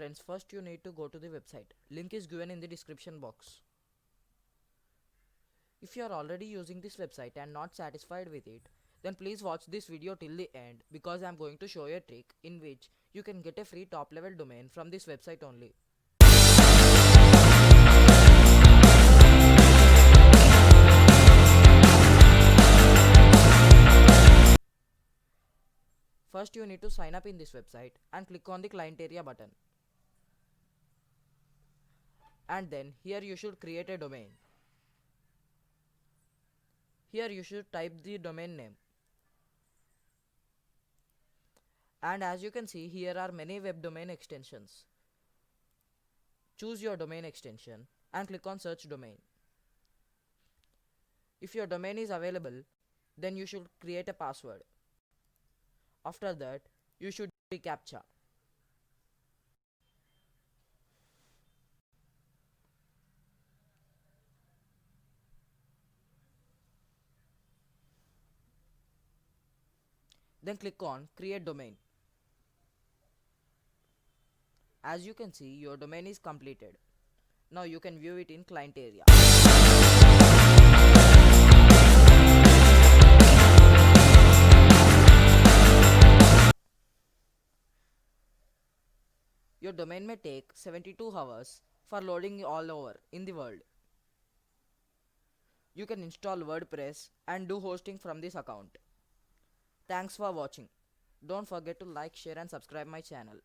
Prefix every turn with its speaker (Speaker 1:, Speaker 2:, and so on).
Speaker 1: friends, first you need to go to the website. Link is given in the description box. If you are already using this website and not satisfied with it, then please watch this video till the end, because I am going to show you a trick in which you can get a free top level domain from this website only. First you need to sign up in this website and click on the client area button. And then here you should create a domain. Here you should type the domain name. And as you can see, here are many web domain extensions. Choose your domain extension and click on search domain. If your domain is available, then you should create a password. After that, you should do CAPTCHA. Then click on create domain. As you can see, your domain is completed. Now you can view it in client area. Your domain may take 72 hours for loading all over in the world. You can install WordPress and do hosting from this account. Thanks for watching. Don't forget to like, share and subscribe my channel.